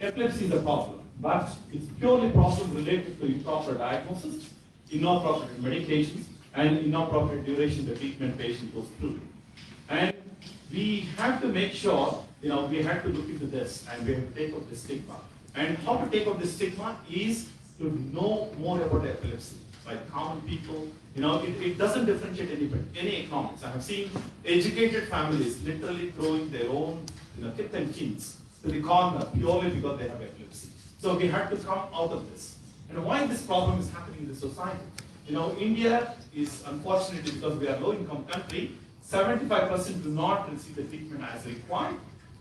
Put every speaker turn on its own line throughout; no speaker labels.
epilepsy is a problem, but it's purely problem related to improper diagnosis, inappropriate medications, and inappropriate duration the treatment patient goes through. And we have to make sure, we have to look into this and we have to take up the stigma. And how to take up the stigma is to know more about epilepsy. Like common people, it doesn't differentiate any economics. I have seen educated families literally throwing their own kith and kins to the corner purely because they have epilepsy. So we have to come out of this. And why this problem is happening in the society? India is unfortunately, because we are a low-income country, 75% do not receive the treatment as required.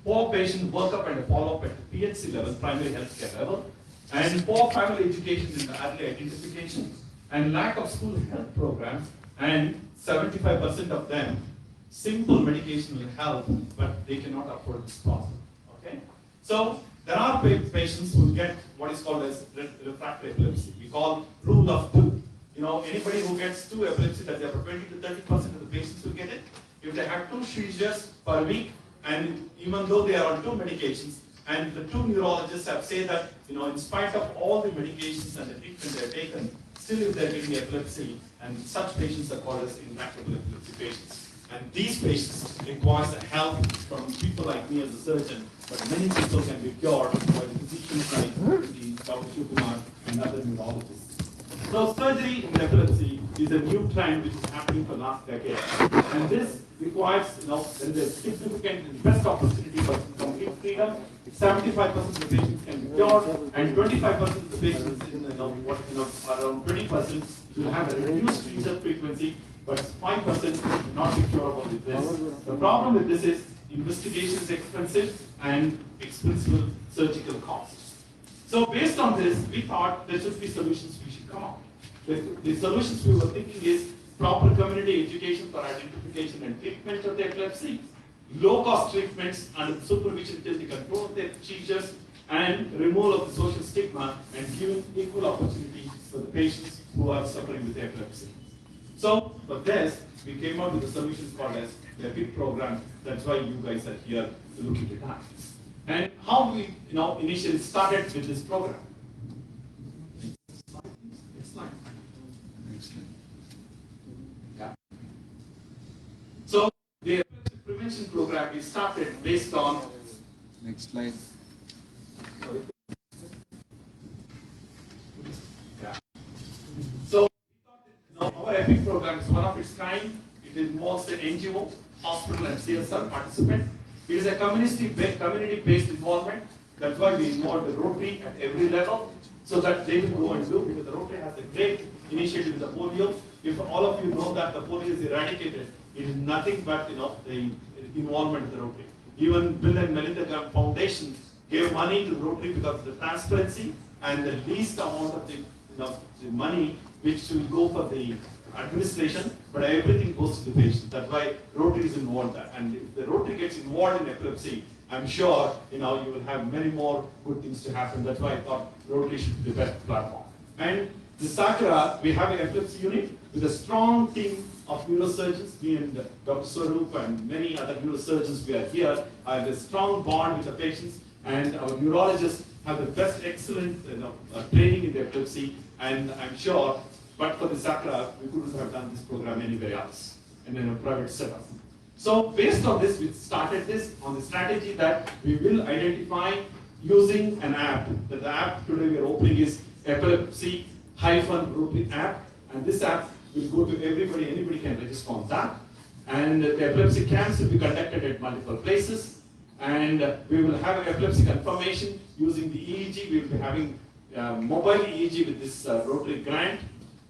Poor patient workup and follow-up at the PHC level, primary healthcare level, and poor family education in the early identification, and lack of school health programs, and 75% of them, simple medication will help, but they cannot afford this problem. Okay? So there are patients who get what is called as refractory epilepsy. We call rule of two. Anybody who gets 2 epilepsy, that's about 20 to 30% of the patients will get it. If they have 2 seizures per week, and even though they are on 2 medications, and the 2 neurologists have said that, in spite of all the medications and the treatment they have taken, still if they are getting epilepsy, and such patients are called as intractable epilepsy patients. And these patients require help from people like me as a surgeon, but many people can be cured by the physicians like Dr. Shivakumar and other neurologists. So surgery in epilepsy is a new trend which is happening for the last decade. And this requires, there is a significant best opportunity for complete freedom. 75% of the patients can be cured, and 25% of the patients, around 20% will have a reduced seizure frequency, but 5% not be curable with this. The problem with this is investigation is expensive and expensive surgical costs. So based on this, we thought there should be solutions we should come up. The solutions we were thinking is proper community education for identification and treatment of the epilepsy, low-cost treatments under supervision till the control of their seizures, and removal of the social stigma and giving equal opportunity for the patients who are suffering with epilepsy. So for this, we came out with a solution called as the EPIC program. That's why you guys are here to look into that. And how we initially started with this program. Next slide. Yeah. So the epilepsy prevention program we started based on.
Next slide.
Yeah. So our EPIC program is one of its kind. It involves the NGO, hospital, and CSR participant. It is a community-based involvement. That's why we involve the Rotary at every level, so that they will go and do, because the Rotary has a great initiative with the polio. If all of you know that the polio is eradicated, it is nothing but the involvement of the Rotary. Even Bill and Melinda Gates Foundation gave money to Rotary because of the transparency and the least amount of the money which will go for the administration, but everything goes to the patient. That's why Rotary is involved there. And if the Rotary gets involved in epilepsy, I'm sure you will have many more good things to happen. That's why I thought Rotary should be the best platform. And the SAKRA, we have an epilepsy unit with a strong team of neurosurgeons. Me and Dr. Swaroop and many other neurosurgeons, we are here. I have a strong bond with the patients, and our neurologists have the best, excellent training in the epilepsy. And I'm sure, but for the SAKRA, we couldn't have done this program anywhere else, and in a private setup. So based on this, we started this on the strategy that we will identify using an app. The app today we are opening is Epilepsy-Rotary app, and this app will go to everybody. Anybody can register on that. And the epilepsy camps will be conducted at multiple places. And we will have an epilepsy confirmation using the EEG. We will be having mobile EEG with this Rotary grant.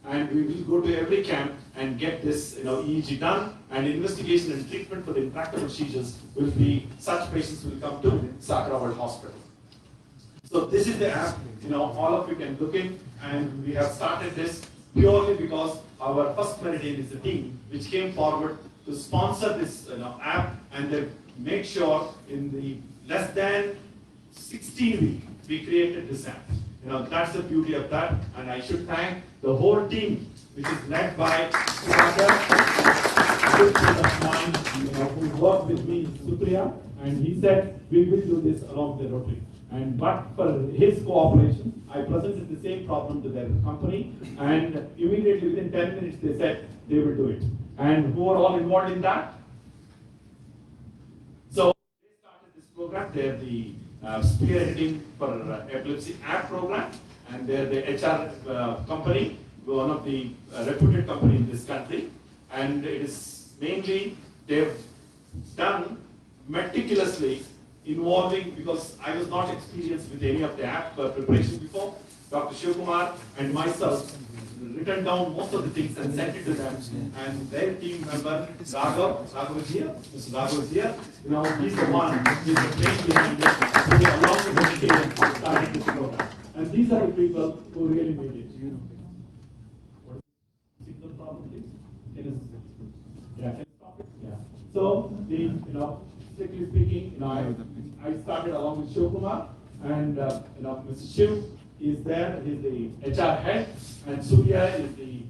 And we will go to every camp and get this EEG done, and investigation and treatment for the intractable seizures will be, such patients will come to Sakra World Hospital. So this is the app, all of you can look in, and we have started this purely because our first Meridan is the team which came forward to sponsor this app, and they make sure in the less than 16 weeks we created this app. That's the beauty of that, and I should thank the whole team, which is led by Supriya, a good friend of mine, who worked with me, Supriya, and he said, we will do this along the Rotary. And but for his cooperation, I presented the same problem to their company, and immediately within 10 minutes they said they will do it. And who are all involved in that? So they started this program. They're the spearheading for epilepsy app program, and they're the HR company, one of the reputed company in this country. And it is mainly they've done meticulously involving, because I was not experienced with any of the app preparation before. Dr. Shivkumar and myself written down most of the things and sent it to them. And their team member, Raghav is here. Mr. Raghav is here. You know, he's the one, he's the brain behind it, who along with the team started this program. And these are the people who really made it. What is the signal problem, please? Yeah. Yeah. So strictly speaking, I started along with Shivkumar, and Mr. Shiv is there. He's the HR head, and Surya is the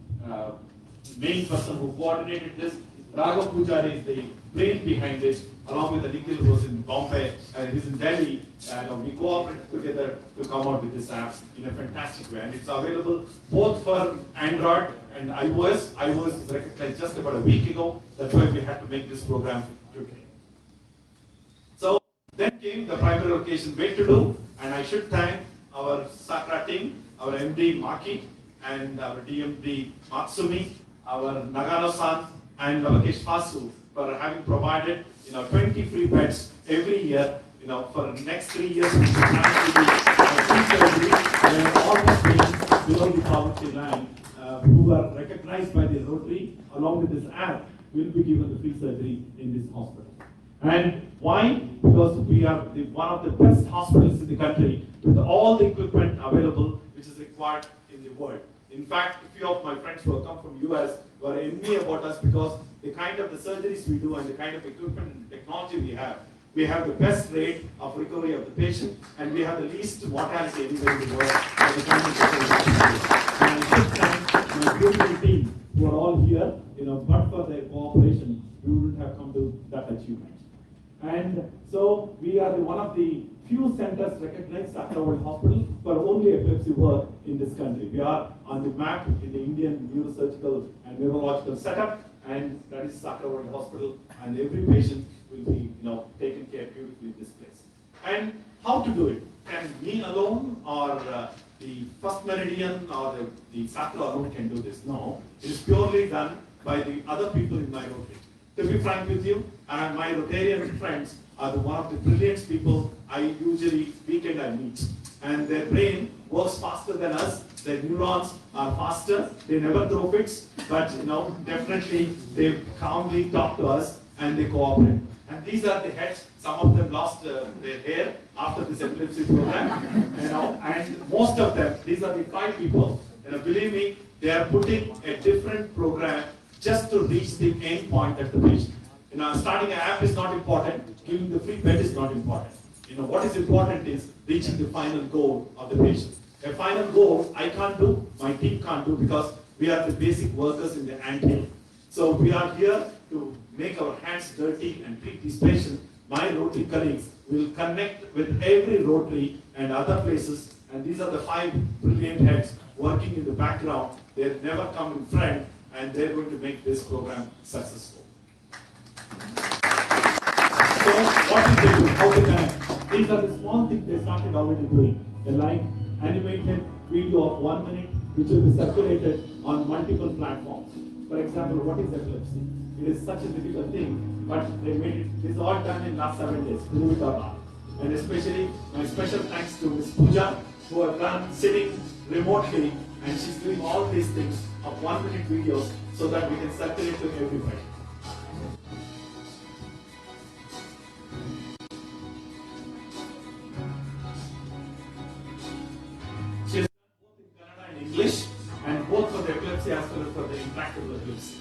main person who coordinated this. Raghav Pujari is the brain behind it, along with the Nikhil, who was in Bombay and he's in Delhi. And we cooperated together to come out with this app in a fantastic way. And it's available both for Android and iOS. iOS is recognized just about a week ago. That's why we had to make this program today. So then came the primary location way to do, and I should thank our SAKRA team, our MD Maki, and our DMD Matsumi, our Nagano-san, and Navakesh Fasu for having provided 20 free beds every year. For the next 3 years, we should have to be free surgery, and all the patients below the poverty line who are recognized by the Rotary, along with this app, will be given the free surgery in this hospital. And why? Because we are one of the best hospitals in the country with all the equipment available which is required in the world. In fact, a few of my friends who have come from US were envy about us because the kind of the surgeries we do and the kind of equipment and technology we have the best rate of recovery of the patient, and we have the least mortality anywhere in the world. And I should thank my beautiful team who are all here. But for their cooperation, we wouldn't have come to that achievement. And so we are one of the few centers recognized, Sakra World Hospital, for only epilepsy work in this country. We are on the map in the Indian neurosurgical and neurological setup, and that is Sakra World Hospital, and every patient will be taken care of beautifully in this place. And how to do it? Can me alone or the first Meridian or the Sakra alone can do this? No, it is purely done by the other people in my Rotary. To be frank with you, my Rotarian friends are one of the brilliant people I usually weekend I meet. And their brain works faster than us. Their neurons are faster. They never throw fits, but definitely they calmly talk to us and they cooperate. And these are the heads. Some of them lost their hair after this epilepsy program. And most of them, these are the 5 people. Believe me, they are putting a different program just to reach the end point of the patient. Starting an app is not important. Giving the free bed is not important. What is important is reaching the final goal of the patient. A final goal I can't do, my team can't do, because we are the basic workers in the ant-hill. So we are here to make our hands dirty and treat these patients. My Rotary colleagues will connect with every Rotary and other places, and these are the 5 brilliant heads working in the background. They never come in front, and they're going to make this program successful. So what did they do? How they connect? These are the small things they started already doing. A live animated video of 1 minute, which will be circulated on multiple platforms. For example, what is epilepsy? It is such a difficult thing, but they made it. It's all done in last 7 days, believe it or not. And especially my special thanks to Ms. Pooja, who have done sitting remotely, and she's doing all these things of 1 minute videos so that we can circulate to everybody. She has done both in Kannada and English, and both for the epilepsy as well as for the intractable epilepsy.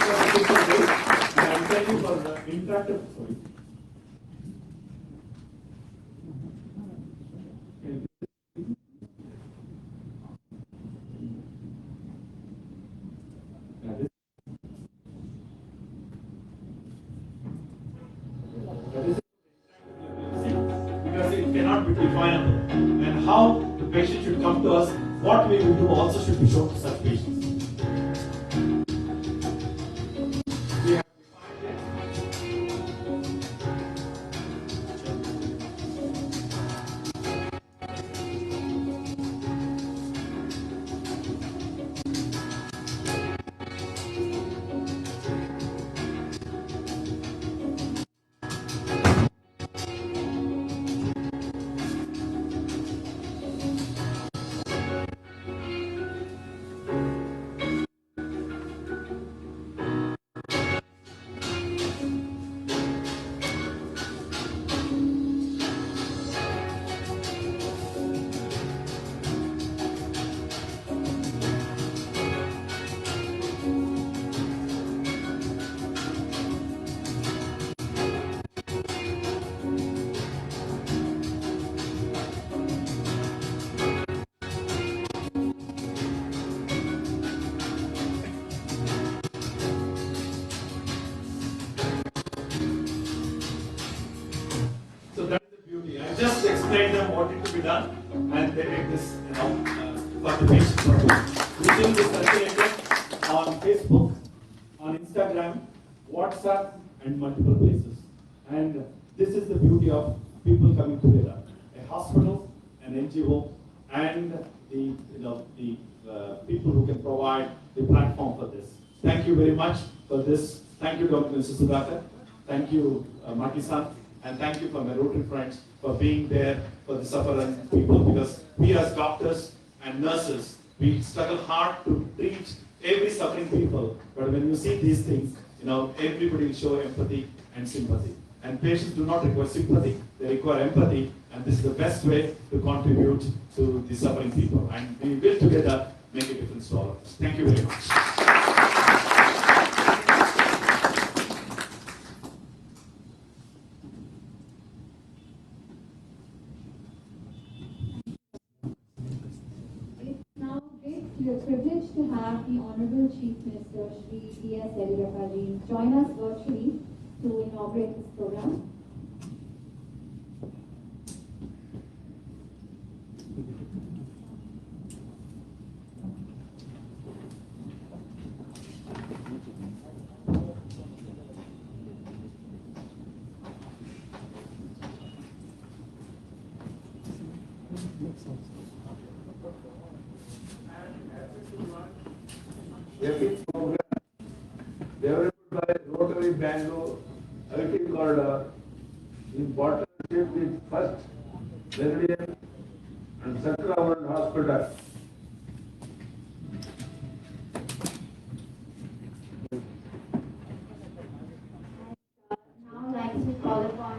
I'm telling you for interactive. Sorry. Because it cannot be definable, and how the patient should come to us, what we will do also should be shown to such patients. We have defined it. So that is the beauty. I just explained them what it to be done, and they make this, for the patient purpose. We will be circulated on Facebook, on Instagram, WhatsApp, and multiple places. And this is the beauty of people coming together: a hospital, an NGO, and the people who can provide the platform for this. Thank you very much for this. Thank you, Dr. Sudhakar. Thank you, Maki-san. And thank you for my Rotary friends for being there for the suffering people, because we as doctors and nurses, we struggle hard to reach every suffering people. But when you see these things, everybody will show empathy and sympathy. And patients do not require sympathy, they require empathy. And this is the best way to contribute to the suffering people. And we will together make a difference to all of us. Thank you very much.
We are privileged to have the Honorable Chief Minister, Shri B.S. Yediyurappa ji, join us virtually to inaugurate this program.
Epic program developed by Rotary Bangalore IT Corridor in partnership with First Meridan and Sakra World Hospital.
Now I'd like to call upon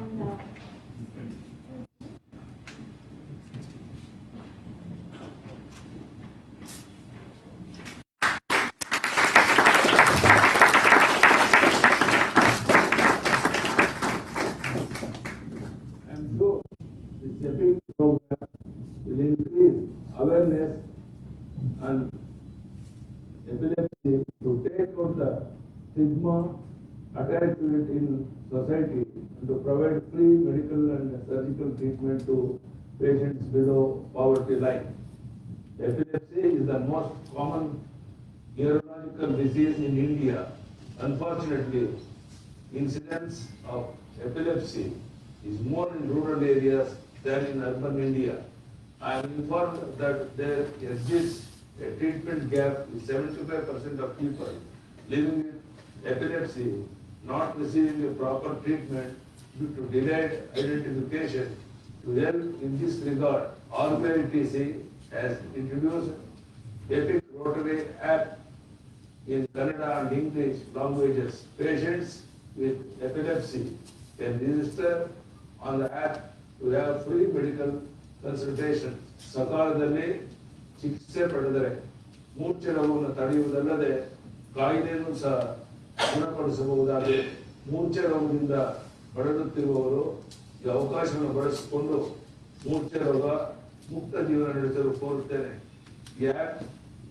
And so this epic program will increase awareness and epilepsy to take out the stigma attached to it in society and to provide free medical and surgical treatment to patients below poverty line. Epilepsy is the most common neurological disease in India. Unfortunately, incidence of epilepsy is more in rural areas than in urban India. I am informed that there exists a treatment gap with 75% of people living with epilepsy not receiving a proper treatment due to delayed identification. To help in this regard, RBITC has introduced Epic Rotary app in Kannada and English languages. Patients with epilepsy can register on the app to have free medical consultation. ಸಕಾಲದಲ್ಲಿ ಚಿಕಿತ್ಸೆ ಪಡೆದರೆ ಮೂರ್ಛೆ ನೋವನ್ನು ತಡೆಯುವುದಲ್ಲದೆ ಕಾಯಿಲೆಯನ್ನು ಸಹ ಗುಣಪಡಿಸಬಹುದಾದರೆ ಮೂರ್ಛೆ ರೋಗದಿಂದ ಬಳಲುತ್ತಿರುವವರು ಈ ಅವಕಾಶವನ್ನು ಬಳಸಿಕೊಂಡು ಮೂರ್ಛೆ ರೋಗ ಮುಕ್ತ ಜೀವನ ನಡೆಸಲು ಕೋರುತ್ತೇನೆ. ಈ ಆ್ಯಪ್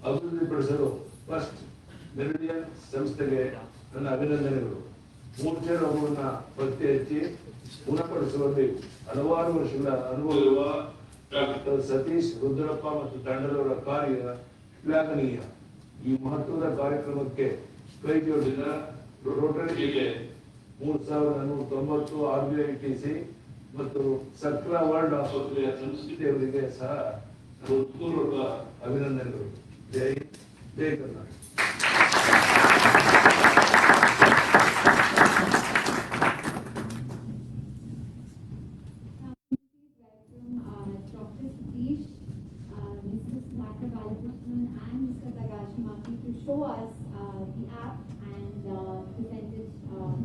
ಅಭಿವೃದ್ಧಿಪಡಿಸಲು ಫಸ್ಟ್ ಮೆರಿಡಿಯನ್ ಸಂಸ್ಥೆಗೆ ನನ್ನ ಅಭಿನಂದನೆಗಳು. ಮೂರ್ಛೆ ರೋಗವನ್ನು ಪತ್ತೆ ಹಚ್ಚಿ ಗುಣಪಡಿಸುವಲ್ಲಿ ಹಲವಾರು ವರ್ಷಗಳ ಅನುಭವ ಇರುವ ಡಾಕ್ಟರ್ ಸತೀಶ್ ರುದ್ರಪ್ಪ ಮತ್ತು ತಂಡದವರ ಕಾರ್ಯ ಶ್ಲಾಘನೀಯ. ಈ ಮಹತ್ವದ ಕಾರ್ಯಕ್ರಮಕ್ಕೆ ಕೈ ಜೋಡಿಸಿದ ರೋಟರಿಗೆ 3190 RBITC ಮತ್ತು ಸಕ್ರಾ ವರ್ಲ್ಡ್ ಆಸ್ಪತ್ರೆಯ ಸಂಸ್ಥೆಯವರಿಗೆ ಸಹ ಹೃತ್ಪೂರ್ವಕ ಅಭಿನಂದನೆಗಳು. ಜೈ ಜೈ Karnataka.
Dr. Satish, Mrs. Sakra Epilepsy and Mr. Tagashimaki to show us the app and present it on.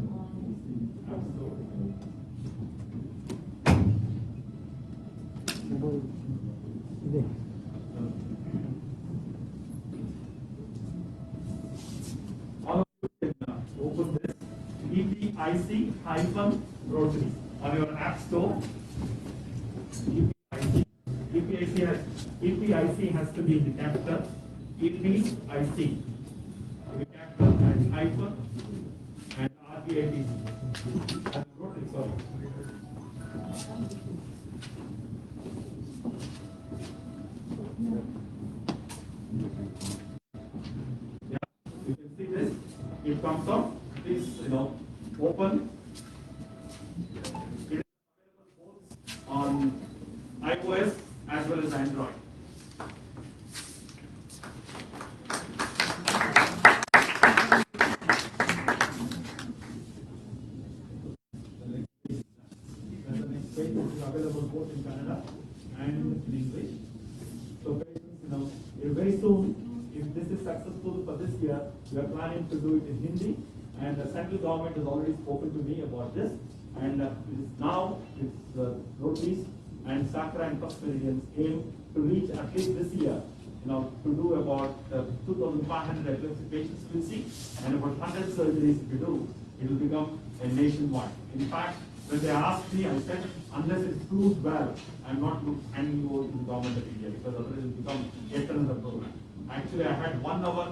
All of you can open this EPIC-Rotary on your app store. EPIC has to be in the capital. EPIC, the capital and hyphen and RBITC. And Rotary, sorry. Yeah, you can see this. It comes up. Please, open. It is available both on iOS as well as Android. The next page is available both in Kannada and in English. So patients, very soon, if this is successful for this year, we are planning to do it in Hindi, and the central government has already spoken to me about this, and now it's Rotaries and Sakra and First Meridians aim to reach at least this year, to do about 2,500 epilepsy patients we'll see, and about 100 surgeries if we do, it will become a nationwide. In fact, when they asked me, I said, unless it proves well, I'm not handing you over to the government of India, because otherwise it will become yet another program. Actually, I had 1 hour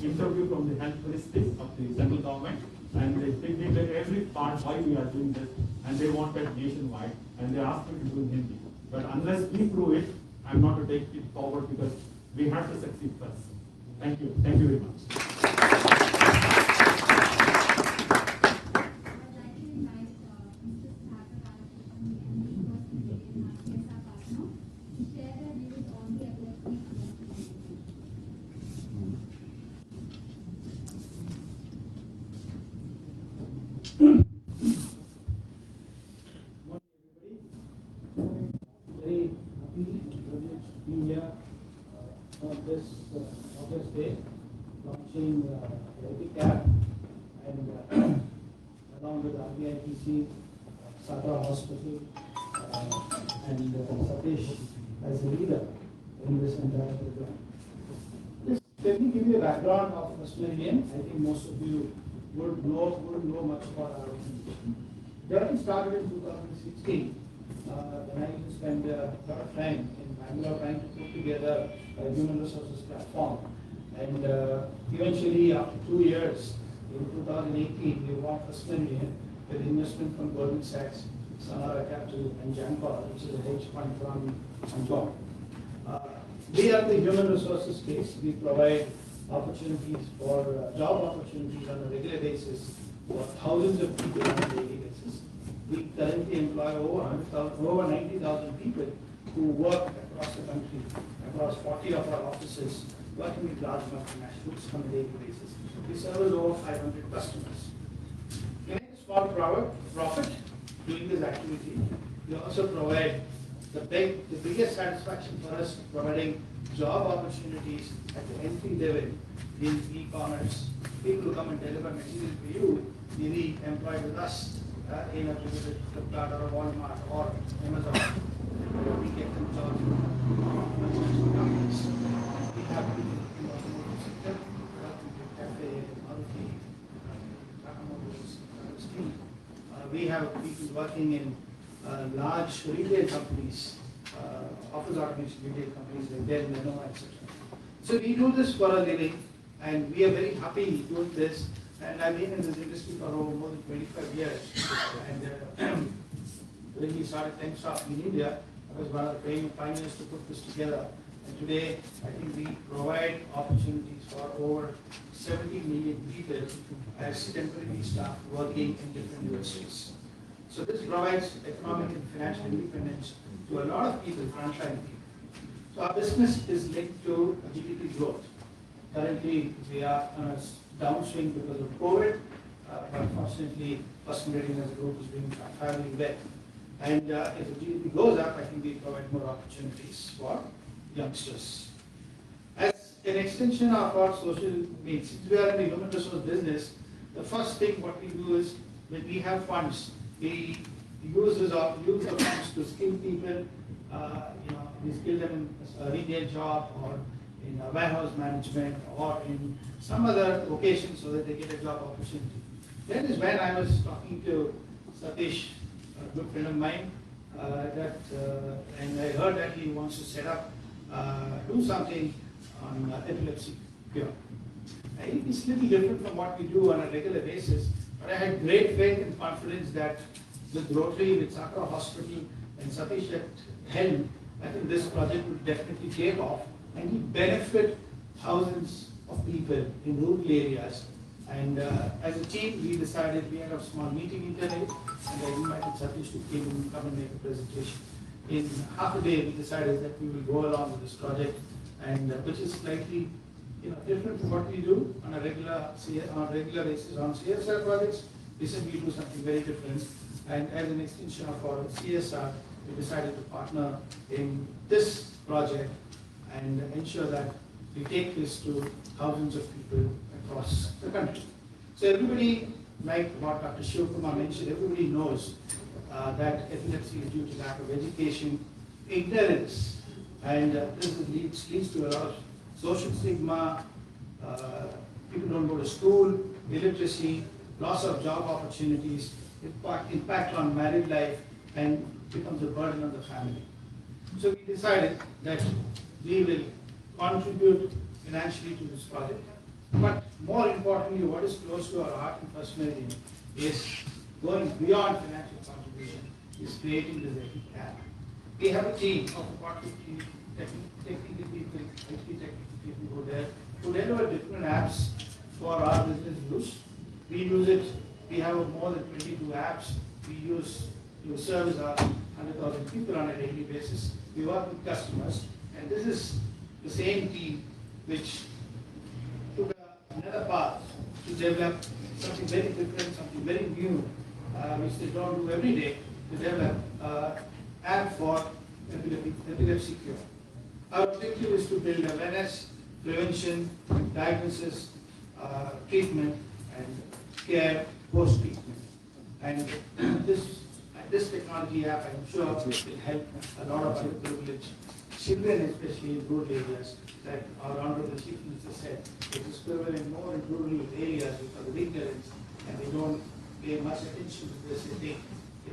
interview from the health ministry of the central government, and they did every part why we are doing this, and they wanted nationwide, and they asked me to do Hindi. But unless we prove it, I'm not to take it forward, because we have to succeed first. Thank you. Thank you very much.
I'd like to invite Mr. Sakra Epilepsy and First Meridian partner to share their views on the epilepsy.
Very happy to be here on this August day, launching the Epic app, and along with RBITC, Sakra Hospital, and Satish as a leader in this entire program. Just let me give you a background of First Meridian. I think most of you wouldn't know much about our organization. Journey started in 2016. When I used to spend a lot of time in Bangalore trying to put together a human resources platform. And eventually, after 2 years, in 2018, we bought First Meridian with investment from Goldman Sachs, Sakra Capital, and Jampar, which is a hedge fund from Hong Kong. We are the human resources space. We provide opportunities for job opportunities on a regular basis for thousands of people on a daily basis. We currently employ over 90,000 people who work across the country, across 40 of our offices, working with large multinationals on a daily basis. We service over 500 customers. We make a small profit doing this activity. We also provide the biggest satisfaction for us providing job opportunities at the entry level in e-commerce. People who come and deliver material to you, may be employed with us in a Flipkart or a Walmart or Amazon. We get them jobs from companies. We have people in the automotive sector, working with cafe, Maruti, we have people working in large retail companies, office automation retail companies like Dell, Lenovo, etc. So we do this for a living, and we are very happy doing this. And I've been in this industry for more than 25 years. And when we started Temstop in India, I was one of the pioneers to put this together. And today, I think we provide opportunities for over 70 million people as temporary staff working in different industries. So this provides economic and financial independence to a lot of people, frontline people. So our business is linked to GDP growth. Currently, we are on a downswing because of COVID, but fortunately, personal readiness group is doing fairly well. And if the GDP goes up, I think we provide more opportunities for youngsters. As an extension of our social needs, since we are in the human resource business, the first thing what we do is when we have funds, we use the funds to skill people. We skill them in a retail job or in a warehouse management or in some other location so that they get a job opportunity. That is when I was talking to Satish, a good friend of mine, and I heard that he wants to set up, do something on epilepsy cure. It's a little different from what we do on a regular basis, but I had great faith and confidence that with Rotary, with Sakra Hospital, and Satish at helm, I think this project will definitely take off and will benefit thousands of people in rural areas. And as a team, we decided we had a small meeting internally, and I invited Satish to come and make a presentation. In half a day, we decided that we will go along with this project, and which is slightly different from what we do on a regular basis on CSR projects. We said we do something very different, and as an extension of our CSR, we decided to partner in this project and ensure that we take this to thousands of people across the country. So everybody, like what Dr. Shivkumar mentioned, everybody knows that epilepsy is due to lack of education, ignorance, and this leads to a lot of social stigma. People don't go to school, illiteracy, loss of job opportunities, impact on married life, and becomes a burden on the family. So we decided that we will contribute financially to this project. But more importantly, what is close to our heart and personality is going beyond financial contribution, is creating this epic app. We have a team of about 50 technical people, 50 technical people who are there, who deliver different apps for our business use. We use it, we have more than 22 apps we use to service our 100,000 people on a daily basis. We work with customers, and this is the same team which took another path to develop something very different, something very new, which they don't do every day, to develop app for epilepsy cure. Our objective is to build awareness, prevention, diagnosis, treatment, and care post-treatment. And this technology app, I'm sure, will help a lot of underprivileged children, especially in rural areas, like our Honorable Chief Minister said. It is prevalent more in rural areas because of ignorance, and they don't pay much attention to this. They think,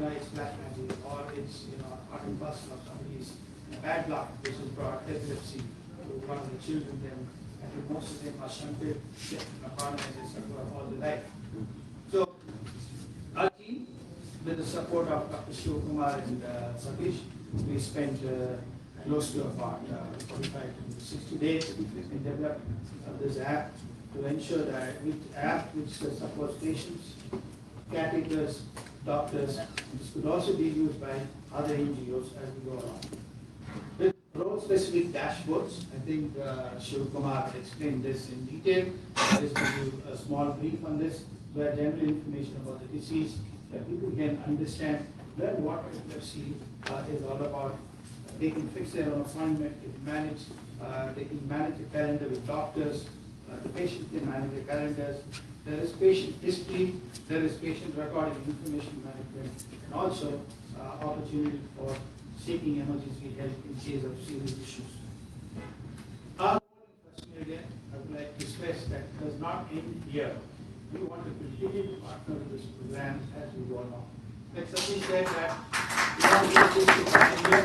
it's black magic, or it's, part and parcel of somebody's bad luck, which has brought epilepsy to one of the children. Then I think most of them are shunted, paralyzed, all their life. So our team, with the support of Dr. Shivkumar and Satish, we spent close to about 45 to 60 days in developing this app to ensure that which supports patients, caretakers, doctors. This could also be used by other NGOs as we go along. With role-specific dashboards, I think Shivkumar explained this in detail. I'll just give you a small brief on this, where general information about the disease, that people can understand what epilepsy is all about. They can fix their own appointment, they can manage the calendar with doctors, the patient can manage the calendars. There is patient history, there is patient recording information management, and also opportunity for seeking emergency help in case of serious issues. Our role in Meridan, I would like to stress that it does not end here. We want to continue to partner with this program as we go along. like Satish said, that we want to take this to pan-India.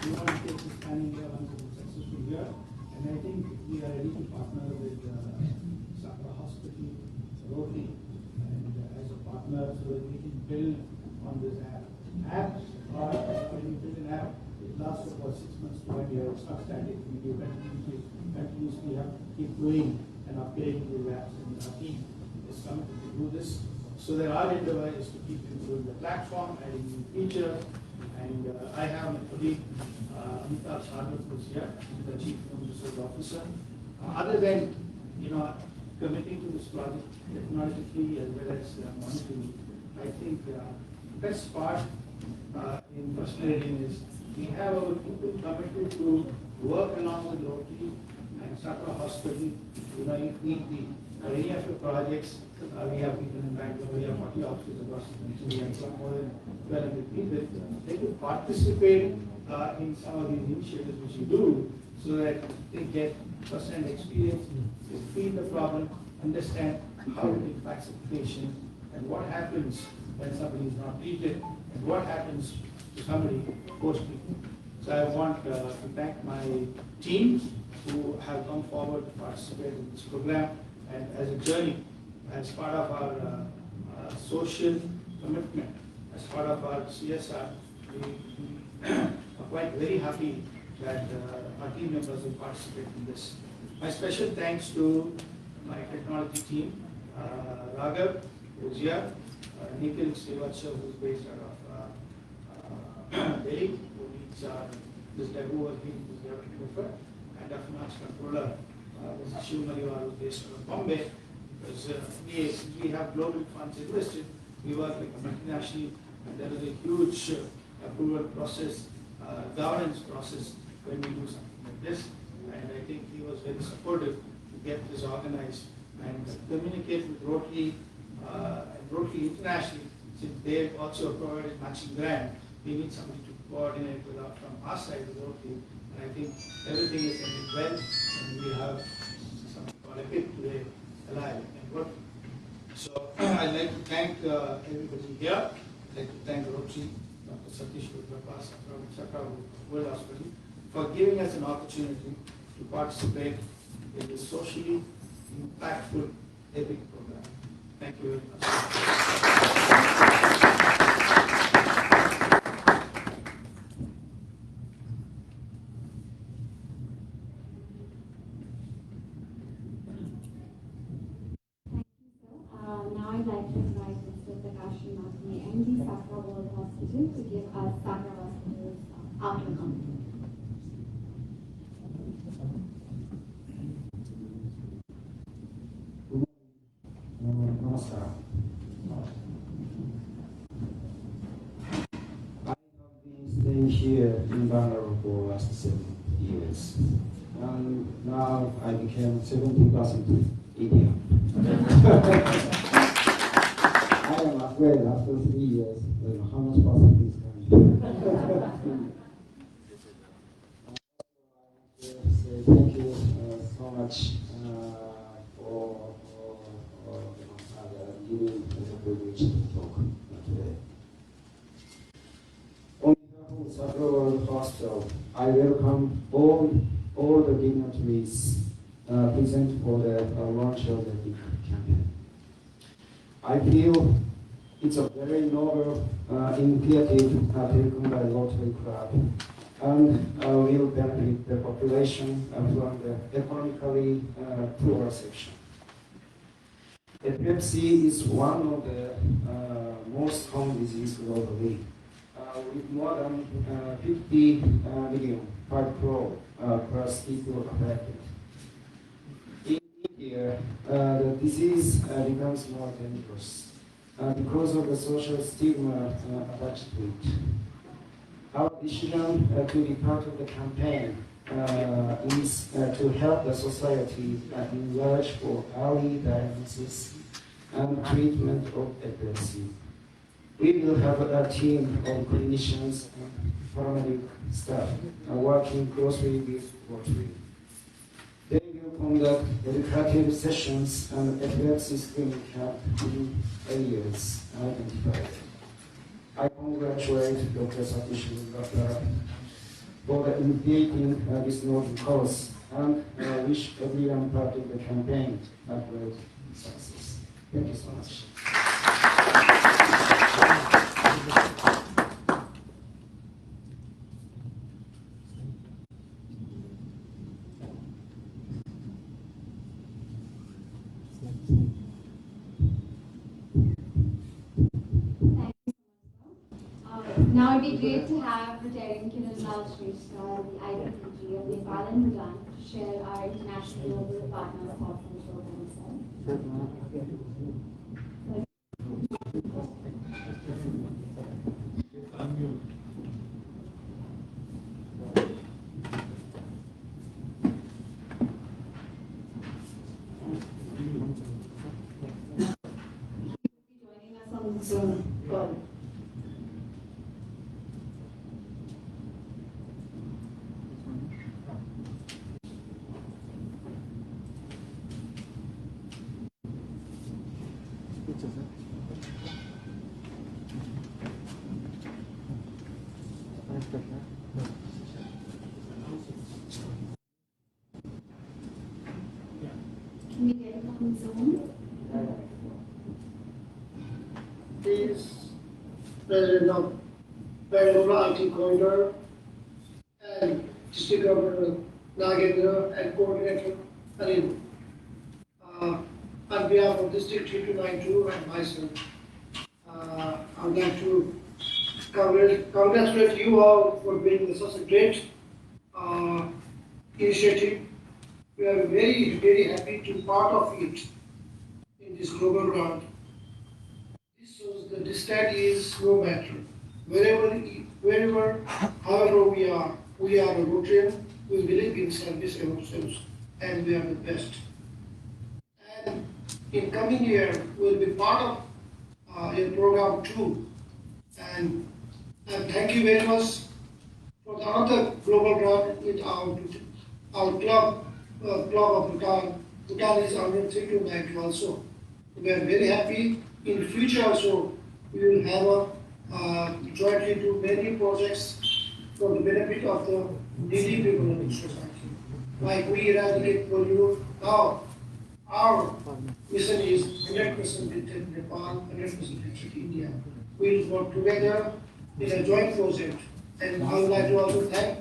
We want to take this pan-India once it is successful here. And I think we are ready to partner with Sakra Hospital, Rotary, and as a partner so that we can build on this app. Apps are, when you build an app, it lasts for 6 months to 1 year. It's not static. You continuously have to keep doing and upgrading the apps, and our team is committed to do this. So that our endeavor is to keep improving the platform, adding new features. And I have my colleague Amitabh Sarwat, who's here, the Chief Human Resource Officer. Other than committing to this project technologically as well as monitoring, I think the best part in First Meridan is we have our people committed to work along with Rotary and Sakra Hospital. If need be, for any of the projects, we have people in Bangalore, we have 40 offices across the country, we have more than 1,200 people. They could participate in some of these initiatives which you do, so that they get first-hand experience, they feel the problem, understand how it impacts the patient, and what happens when somebody is not treated, and what happens to somebody post-treatment. So I want to thank my team who have come forward to participate in this program, and as a journey, as part of our social commitment, as part of our CSR, we are quite very happy that our team members will participate in this. My special thanks to my technology team, Raghav, who's here, Nikhil Srivatshav, who's based out of Delhi, who leads this Dagu working, who's there in Kufa, and our finance controller, Mr. Shiv Mariwal, who's based out of Bombay, because we have global funds invested, we work like a multinational, and there is a huge approval process, governance process when we do something like this. And I think he was very supportive to get this organized and communicate with Rotary and Rotary internationally, since they also provided matching grant. We need somebody to coordinate with us from our side with Rotary. And I think everything is ending well, and we have something called a hit today alive and good. So I'd like to thank everybody here. I'd like to thank Rotary, Dr. Satish from Sakra World Hospital, for giving us an opportunity to participate in this socially impactful EPIC program. Thank you very much.
Now I'd like to invite Mr. Prakash MD, Sakra World Hospital, to give us Sakra Hospital's outlook on it.
Namaskar. I have been staying here in Bangalore for last 7 years, and now I became 70% Indian. I am afraid after 3 years, how much percent is coming. Say thank you so much for giving us a privilege to talk today. On behalf of Sakra World Hospital, I welcome all the dignitaries present for the launch of the big campaign. I feel it's a very novel initiative taken by Rotary Club, and will benefit the population from the economically poorer section. Epilepsy is one of the most common diseases globally, with more than 50 million, 5 crore plus people affected. In India, the disease becomes more dangerous because of the social stigma attached to it. Our decision to be part of the campaign is to help the society enlarge for early diagnosis and treatment of epilepsy. We will have a team of clinicians and paramedic staff working closely with Rotary. They will conduct educative sessions and epilepsy screening camp in areas identified. I congratulate Dr. Satish for initiating this noble cause and wish everyone part of the campaign a great success. Thank you so much.
Now it'd be great to have Rotary Bangalore the IPPG of Nepal and Bhutan to share our international global partners thoughts on the program itself. Joining us on Zoom call. Can we get it on Zoom?
Is President of Bangalore IT Corridor and District Governor Nagendra and Coordinator Anil. On behalf of District 3292 and myself, I would like to congratulate you all for being such a great initiative. We are very, very happy to be part of it in this global round. This shows the distance is no matter. Wherever, however we are a Rotarian, we believe in service ourselves, and we are the best. And in coming year, we will be part of your program too. And thank you very much for the other global round with our club of Bhutan. Bhutan is under 3292 also. We are very happy. In the future also, we will have jointly do many projects for the benefit of the needy people in the society. Like we eradicate polio. Now, our mission is 100% with Nepal, 100% with India. We will work together in a joint project. And I would like to also thank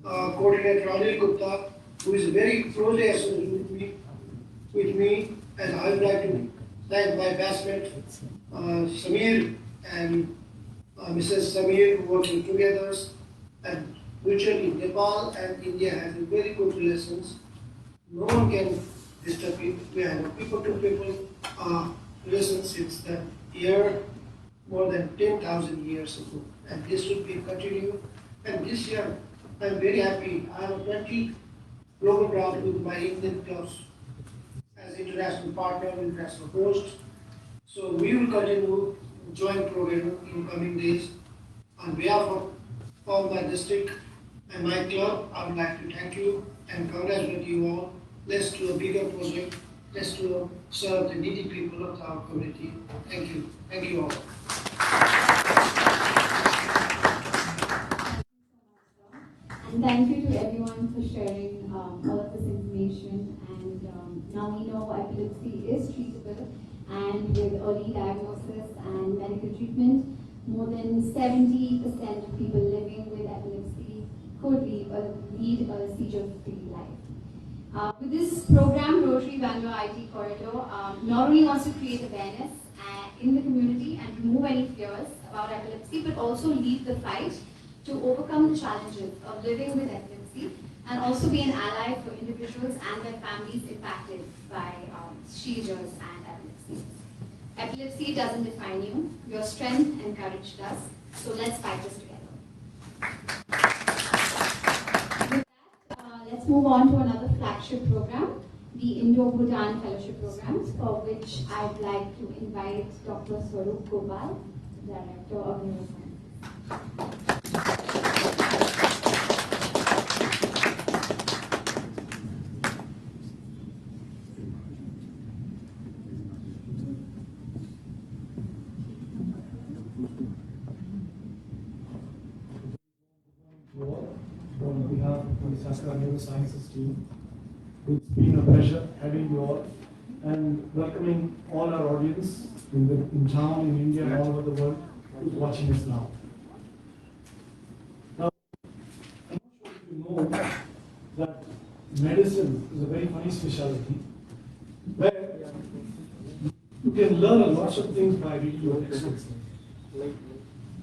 Coordinator Anil Gupta, who is very closely associated with me, and I would like to thank my batchmate Samir and Mrs. Samir, who working together, and mutually Nepal and India has a very good relations. No one can disturb it. We have a people-to-people relations since the year more than 10,000 years ago, and this will be continued. And this year, I'm very happy. I have 20 global ground with my Indian clubs as international partner, international host. So we will continue joint program in coming days. On behalf of all my district and my club, I would like to thank you and congratulate you all. Let's do a bigger project. Let's do serve the needy people of our community. Thank you. Thank you all.
And thank you to everyone for sharing all of this information. And now we know epilepsy is treatable, and with early diagnosis and medical treatment, more than 70% of people living with epilepsy could lead a seizure-free life. With this program, Rotary Bangalore IT Corridor not only wants to create awareness in the community and remove any fears about epilepsy, but also lead the fight to overcome the challenges of living with epilepsy and also be an ally for individuals and their families impacted by seizures and epilepsy. Epilepsy doesn't define you, your strength and courage does, so let's fight this together. With that, let's move on to another flagship program, the Indo-Bhutan Fellowship Program, for which I'd like to invite Dr. Swarup Gopal, Director of Neuroscience.
Sakra Neurosciences team. It's been a pleasure having you all and welcoming all our audience in town, in India, and all over the world who's watching us now. Now, I'm not sure if you know that medicine is a very funny specialty where you can learn a lot of things by reading your textbooks.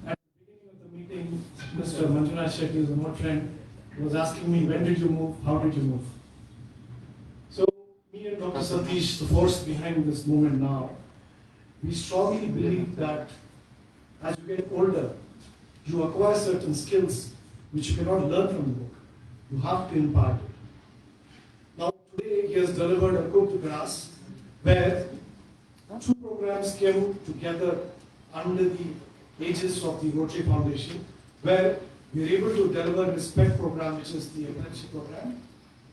At the beginning of the meeting, Mr. Manjunath Shetty, who's an old friend, was asking me, when did you move, how did you move? So, me and Dr. Satish, the force behind this movement now, we strongly believe that as you get older, you acquire certain skills which you cannot learn from the book. You have to impart it. Now, today he has delivered a coup de grace where two programs came together under the aegis of the Rotary Foundation, where we are able to deliver RESPECT program, which is the epilepsy program.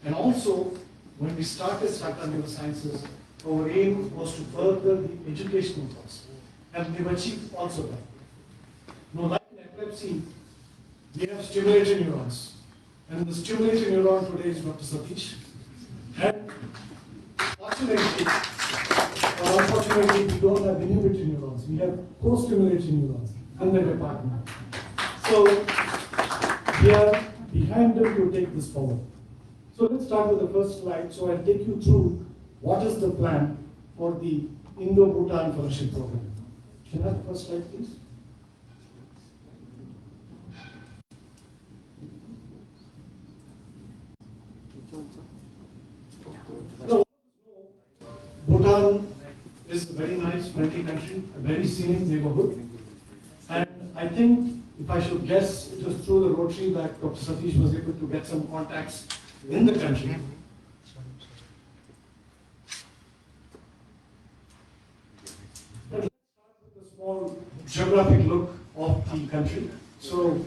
And also, when we started Sakra Neurosciences, our aim was to further the educational cause. And we've achieved also that. Now, like in epilepsy, we have stimulator neurons. And the stimulator neuron today is Dr. Satish. And fortunately, or unfortunately, we don't have inhibitory neurons. We have co-stimulatory neurons in the department. So, we are behind them to take this forward. So let's start with the first slide. So I'll take you through what is the plan for the Indo-Bhutan Fellowship Program. Can I have the first slide, please? So, Bhutan is a very nice, friendly country, a very scenic neighborhood. And I think, if I should guess, it was through the Rotary that Dr. Satish was able to get some contacts in the country. But let's start with a small geographic look of the country. So,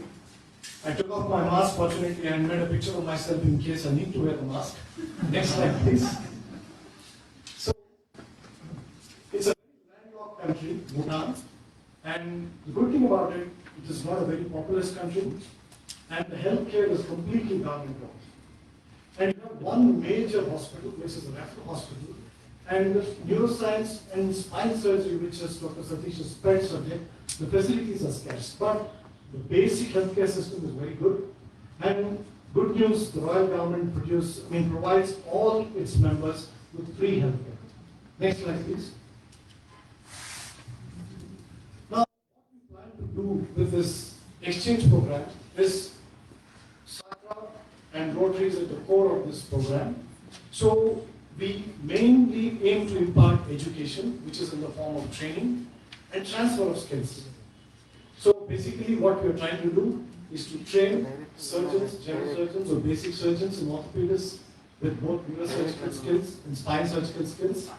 I took off my mask, fortunately, and made a picture of myself in case I need to wear the mask. Next slide, please. So, it's a very landlocked country, Bhutan, and the good thing about it, it is not a very populous country, and the healthcare is completely government-owned. And you have one major hospital, which is a referral hospital, and neuroscience and spine surgery, which is Dr. Satish's pet subject, the facilities are scarce. But the basic healthcare system is very good. And good news, the royal government provides all its members with free healthcare. Next slide, please. Now, what we plan to do with this exchange program is SAKRA and Rotary is at the core of this program. So we mainly aim to impart education, which is in the form of training and transfer of skills. So basically what we are trying to do is to train surgeons, general surgeons or basic surgeons and orthopedists with both neurosurgical skills and spine surgical skills.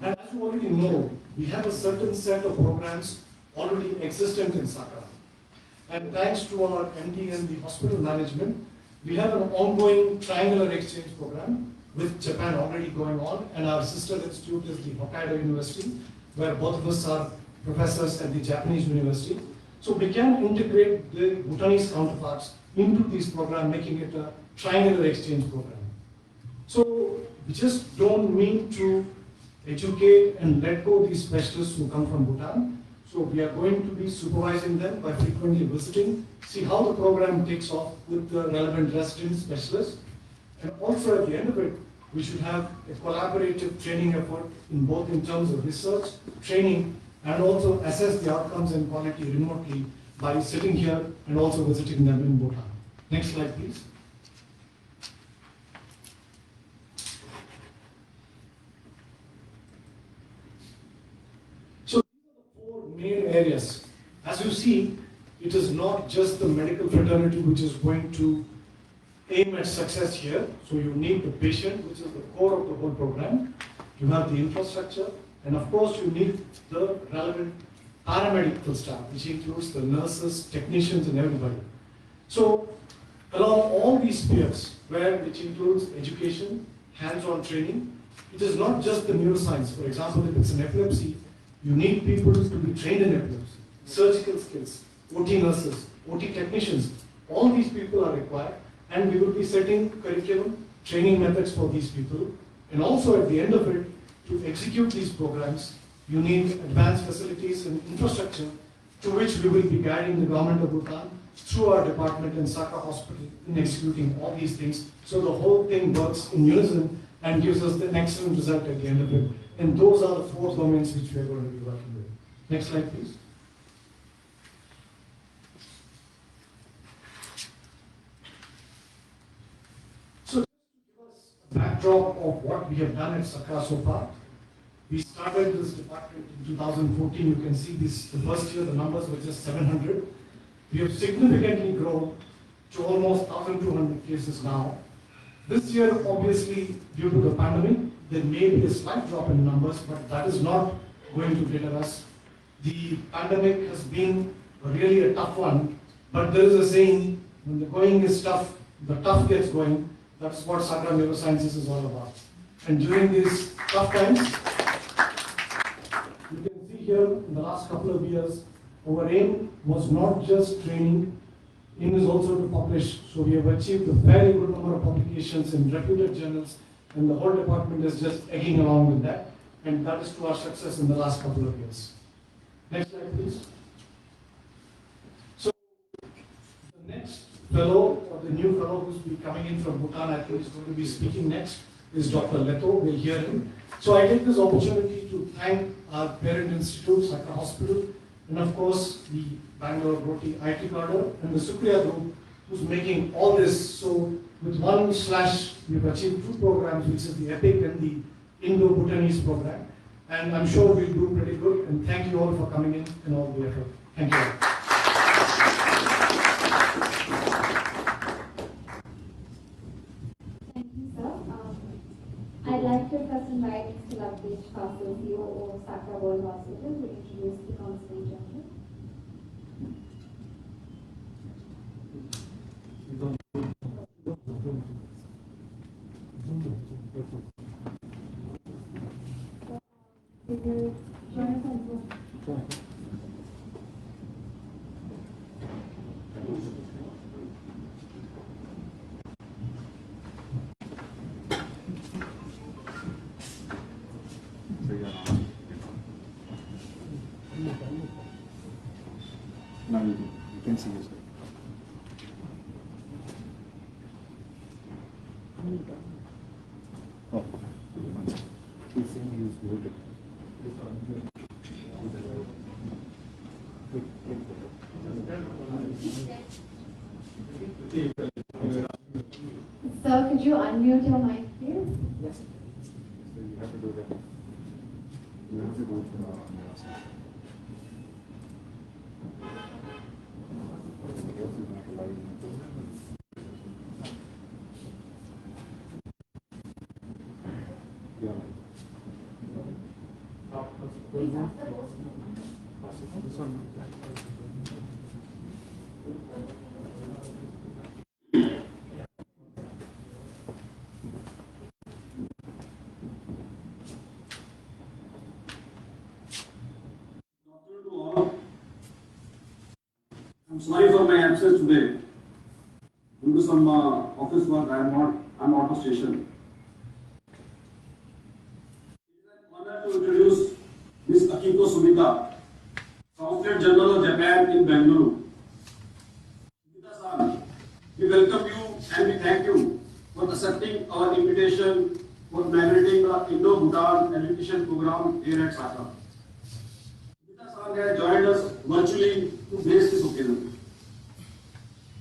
And as you already know, we have a certain set of programs already existent in Sakra. And thanks to our MD and the hospital management, we have an ongoing triangular exchange program with Japan already going on, and our sister institute is the Hokkaido University, where both of us are professors at the Japanese university. So we can integrate the Bhutanese counterparts into this program, making it a triangular exchange program. So we just don't mean to educate and let go these specialists who come from Bhutan. So we are going to be supervising them by frequently visiting, see how the program takes off with the relevant resident specialists. And also at the end of it, we should have a collaborative training effort in terms of research, training, and also assess the outcomes and quality remotely by sitting here and also visiting them in Bhutan. Next slide, please. So these are the four main areas. As you see, it is not just the medical fraternity which is going to aim at success here. So you need the patient, which is the core of the whole program. You have the infrastructure, and of course you need the relevant paramedical staff, which includes the nurses, technicians, and everybody. So along all these spheres, which includes education, hands-on training, it is not just the neuroscience. For example, if it's an epilepsy, you need people to be trained in epilepsy, surgical skills, OT nurses, OT technicians. All these people are required, and we will be setting curriculum, training methods for these people. And also at the end of it, to execute these programs, you need advanced facilities and infrastructure to which we will be guiding the government of Bhutan through our department in Sakra Hospital in executing all these things. So the whole thing works in unison and gives us an excellent result at the end of it. And those are the 4 domains which we are going to be working with. Next slide, please. So just to give us a backdrop of what we have done at Sakra so far, we started this department in 2014. You can see this, the first year the numbers were just 700. We have significantly grown to almost 1,200 cases now. This year, obviously, due to the pandemic, there may be a slight drop in numbers, but that is not going to deter us. The pandemic has been really a tough one, but there is a saying, when the going is tough, the tough gets going. That's what Sakra Neurosciences is all about. And during these tough times, you can see here in the last couple of years, our aim was not just training, aim is also to publish. So we have achieved a very good number of publications in reputed journals, and the whole department is just egging along with that. And that is to our success in the last couple of years. Next slide, please. So the next fellow, or the new fellow who's be coming in from Bhutan, I think is going to be speaking next, is Dr. Leto. We'll hear him. So I take this opportunity to thank our parent institute, Sakra Hospital, and of course the Bangalore Rotary IT Corridor and the Sakra group, who's making all this. So with one slash, we've achieved 2 programs, which is the EPIC and the Indo-Bhutanese program. And I'm sure we'll do pretty good. And thank you all for coming in and all the effort. Thank you.
Thank you, sir. I'd like to first invite Mr. Lavdesh Kasal, CEO of Sakra World Hospital, to introduce the Consultant General.
Now you can see yourself. Oh, one second. He's saying he's muted.
Sir, could you unmute your mic, please?
Yes. So you have to do that. You have to do it from on your side.
I'm sorry for my absence today. Due to some office work, I'm out of station. It is an honor to introduce Ms. Akiko Sumita, Consulate General of Japan in Bangalore. Sumita-san, we welcome you and we thank you for accepting our invitation for inaugurating the Indo-Bhutan Education Program here at Sakra. Sumita-san has joined us virtually to grace this occasion.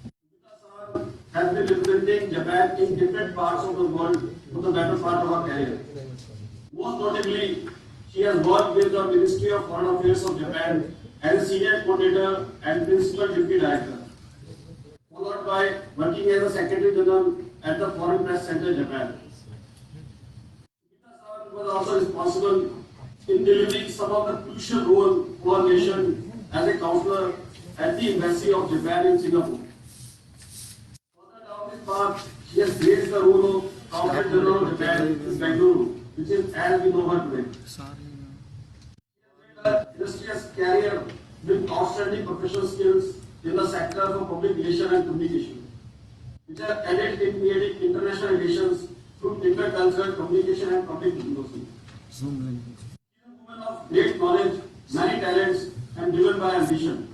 Sumita-san has been representing Japan in different parts of the world for the better part of her career. Most notably, she has worked with the Ministry of Foreign Affairs of Japan as a senior coordinator and principal deputy director, followed by working as a secretary general at the Foreign Press Center, Japan. Sumita-san was also responsible in delivering some of the crucial role for our nation as a counselor at the Embassy of Japan in Singapore. Further down this path, she has graced the role of Consulate General of Japan in Bangalore, which is as we know her today. She has made an illustrious career with outstanding professional skills in the sector of public relation and communication. which are added in creating international relations through intercultural communication and public diplomacy. She is a woman of great knowledge, many talents, and driven by ambition.